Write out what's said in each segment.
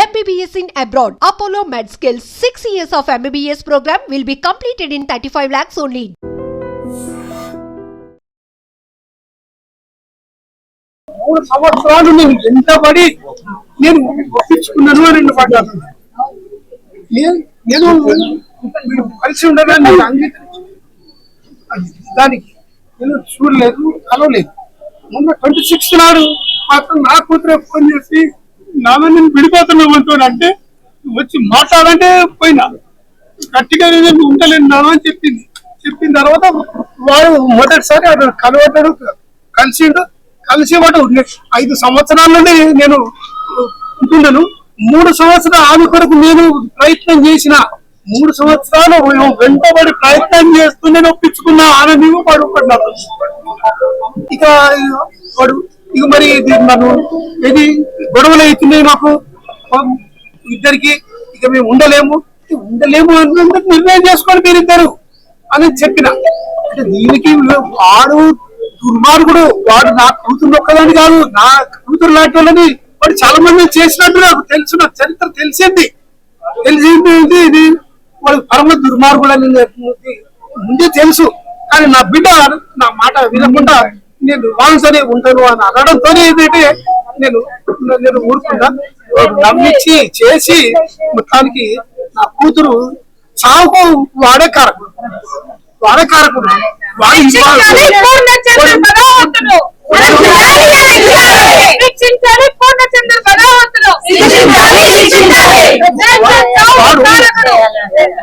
MBBS in abroad. Apollo MedSkills 6 years of MBBS program will be completed in 35 lakhs only. సంవత్సరాలు నేను ఎంత పడి నేను ఒప్పించుకున్నాను అని పడ్డాను. నేను కలిసి ఉండగానే నేను అంగీకరించాను. దానికి నేను చూడలేదు, కలవలేదు. మొన్న 26 నాడు మాత్రం నా కూతురు ఫోన్ చేసి నాన్న నేను విడిపోతున్నావు అంటే వచ్చి మాట్లాడంటే పోయినా గట్టిగా నేను ఉండలేను నాన్న అని చెప్పింది. చెప్పిన తర్వాత వాడు మొదటిసారి అతను కలవటాడు, కలిసి వాడు 5 సంవత్సరాల నుండి నేను ఉంటున్నాను. 3 సంవత్సరాలు ఆమె కొరకు నేను ప్రయత్నం చేసిన, 3 సంవత్సరాలు వెంటబడి ప్రయత్నం చేస్తూ నేను ఒప్పించుకున్నా. ఆనందం పడుకున్నాడు. ఇక వాడు ఇక మరి నన్ను ఏది గొడవలు అవుతున్నాయి మాకు ఇద్దరికి, ఇక మేము ఉండలేము అని నిర్ణయం చేసుకొని మీరిద్దరు అని చెప్పిన. అంటే దీనికి వాడు దుర్మార్గుడు, వాడు నా కూతురు ఒక్కదాని కాదు, నా కూతురు లాంటి వాళ్ళని వాడు చాలా మంది చేసినట్టు నాకు తెలుసు, నాకు చరిత్ర తెలిసింది. ఇది వాడు పరమ దుర్మార్గుడు అని ముందే తెలుసు. కానీ నా బిడ్డ నా మాట వినకుండా నేను వాంసనే ఉంటాను అని అనడంతో ఏంటంటే నేను ఊరుకున్నా. నమ్మించి చేసి మొత్తానికి నా కూతురు చావుకు వాడే కారకుడు.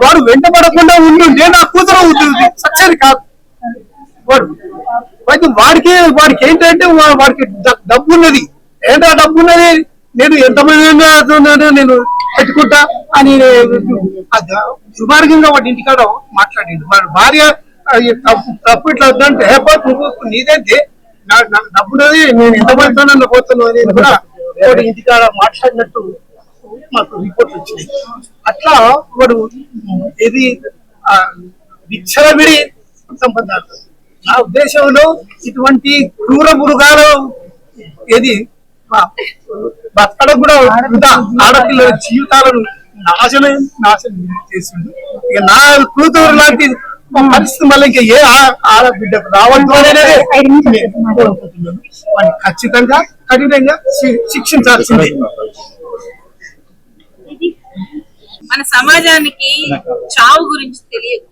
వాడు వెంటబడకుండా ఉండుంటే నా కూతురు ఉంటుంది, సచ్చేది కాదు. వాడికి ఏంటంటే వాడికి డబ్బు ఉన్నది. ఏంటో డబ్బు ఉన్నది, నేను ఎంతమంది నేను పెట్టుకుంటా అని సుమార్గంగా వాడి ఇంటికాడ మాట్లాడింది. వాడి భార్య తప్పు ఇట్లా వద్దంటే నీదేంటి, డబ్బు ఉన్నది, నేను ఎంతమందితో పోతాను అనేది కూడా వాడి ఇంటికాడ మాట్లాడినట్టు మాకు రిపోర్ట్ వచ్చింది. అట్లా వాడు ఇది విచ్చలవిడి సంబంధాలు. నా ఉద్దేశంలో ఇటువంటి క్రూర మృగాలు ఏది బతకడం కూడా ఆడపిల్లల జీవితాలను నాశనం చేసిండు. ఇక నా కూతురు లాంటి పరిస్థితి మళ్ళీ ఇంకా ఏ ఆడబిడ్డకు రావద్దు అనేది వాడిని ఖచ్చితంగా కఠినంగా శిక్షించాల్సిందే. మన సమాజానికి చావు గురించి తెలియదు,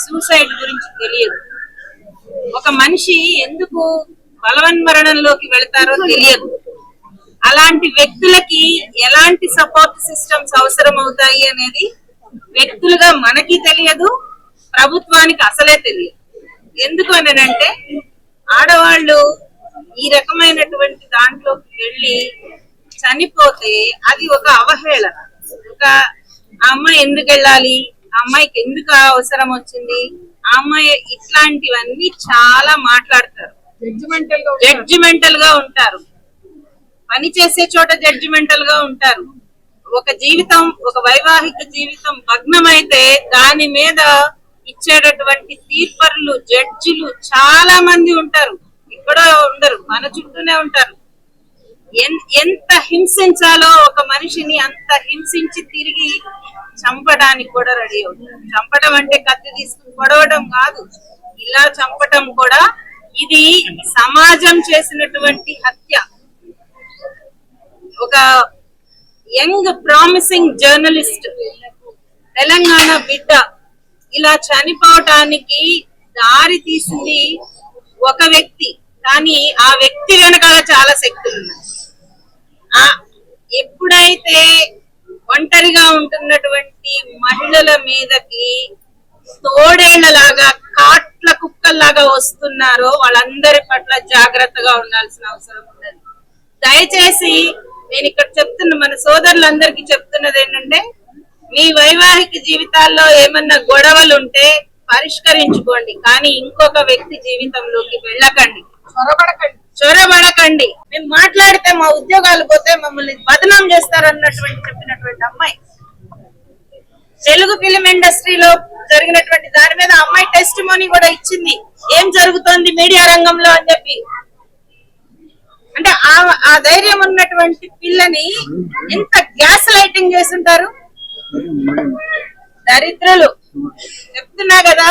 సూసైడ్ గురించి తెలియదు, ఒక మనిషి ఎందుకు బలవన్మరణంలోకి వెళతారో తెలియదు. అలాంటి వ్యక్తులకి ఎలాంటి సపోర్ట్ సిస్టమ్స్ అవసరం అవుతాయి అనేది వ్యక్తులుగా మనకి తెలియదు, ప్రభుత్వానికి అసలే తెలియదు. ఎందుకు అనంటే ఆడవాళ్ళు ఈ రకమైనటువంటి దాంట్లోకి వెళ్ళి చనిపోతే అది ఒక అవహేళన. ఒక ఆ అమ్మాయి ఎందుకు వెళ్ళాలి, ఆ అమ్మాయికి ఎందుకు అవసరం వచ్చింది, ఆ అమ్మాయి ఇట్లాంటివన్నీ చాలా మాట్లాడతారు. జడ్జిమెంటల్ గా ఉంటారు, పని చేసే చోట జడ్జిమెంటల్ గా ఉంటారు. ఒక జీవితం, ఒక వైవాహిక జీవితం భగ్నమైతే దాని మీద ఇచ్చేటటువంటి తీర్పర్లు, జడ్జిలు చాలా మంది ఉంటారు. ఎక్కడో ఉండరు, మన చుట్టూనే ఉంటారు. ఎంత హింసించాలో ఒక మనిషిని అంత హింసించి తిరిగి చంపడానికి కూడా రెడీ అవుతారు. చంపడం అంటే కత్తి తీసుకుని పొడవడం కాదు, ఇలా చంపటం కూడా. ఇది సమాజం చేసినటువంటి హత్య. ఒక యంగ్ ప్రామిసింగ్ జర్నలిస్ట్, తెలంగాణ బిడ్డ ఇలా చనిపోవటానికి దారి తీసింది ఒక వ్యక్తి. కానీ ఆ వ్యక్తి వెనకాల చాలా శక్తులు ఉన్నాయి. ఎప్పుడైతే ఒంటరిగా ఉంటున్నటువంటి మహిళల మీదకి తోడేళ్లలాగా, కాట్ల కుక్కల్లాగా వస్తున్నారో వాళ్ళందరి పట్ల జాగ్రత్తగా ఉండాల్సిన అవసరం ఉన్నది. దయచేసి నేను ఇక్కడ చెప్తున్న మన సోదరులందరికీ చెప్తున్నది ఏంటంటే, మీ వైవాహిక జీవితాల్లో ఏమన్నా గొడవలు ఉంటే పరిష్కరించుకోండి, కానీ ఇంకొక వ్యక్తి జీవితంలోకి వెళ్ళకండి, చొరబడకండి. మేము మాట్లాడితే మా ఉద్యోగాలు పోతే మమ్మల్ని బదనాం చేస్తారన్నటువంటి చెప్పినటువంటి అమ్మాయి తెలుగు ఫిలిం ఇండస్ట్రీలో జరిగినటువంటి దాని మీద అమ్మాయి టెస్టిమోనీ కూడా ఇచ్చింది, ఏం జరుగుతోంది మీడియా రంగంలో అని చెప్పి. అంటే ఆ ధైర్యం ఉన్నటువంటి పిల్లని ఎంత గ్యాస్ లైటింగ్ చేస్తుంటారు దరిద్రులు. చెప్తున్నా కదా,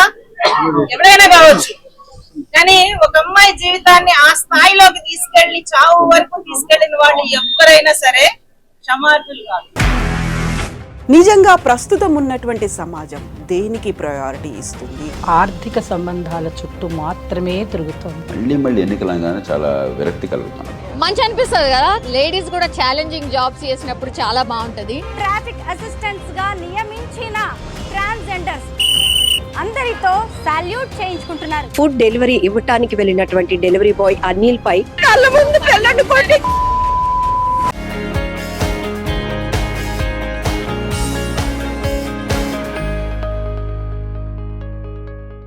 ఎవరైనా కావచ్చు, కానీ ఒక అమ్మాయి జీవితాన్ని ఆ స్థాయిలోకి తీసుకెళ్లి చావు వరకు తీసుకెళ్లిన వాళ్ళు ఎవరైనా సరే క్షమార్హులు కాదు. నిజంగా ప్రస్తుతం ఉన్నటువంటి సమాజం దేనికి ప్రయారిటీ ఇస్తుంది? ఆర్థిక సంబంధాల చుట్టూ మాత్రమే తిరుగుతోంది. మళ్ళీ ఎన్నికలంగానే చాలా విరక్తి కలుగుతున్నాం. మంచి అనిపిస్తుంది కదా, లేడీస్ కూడా ఛాలెంజింగ్ జాబ్స్ చేసినప్పుడు చాలా బాగుంటది. ట్రాఫిక్ అసిస్టెంట్స్ గా నియమించిన ట్రాన్స్జెండర్స్ అందరితో సాల్యూట్ చేయించుకుంటున్నారు. ఫుడ్ డెలివరీ ఇవ్వటానికి వెళ్ళినటువంటి డెలివరీ బాయ్ అనిల్ పై కళ్ళ ముందు పెళ్ళండి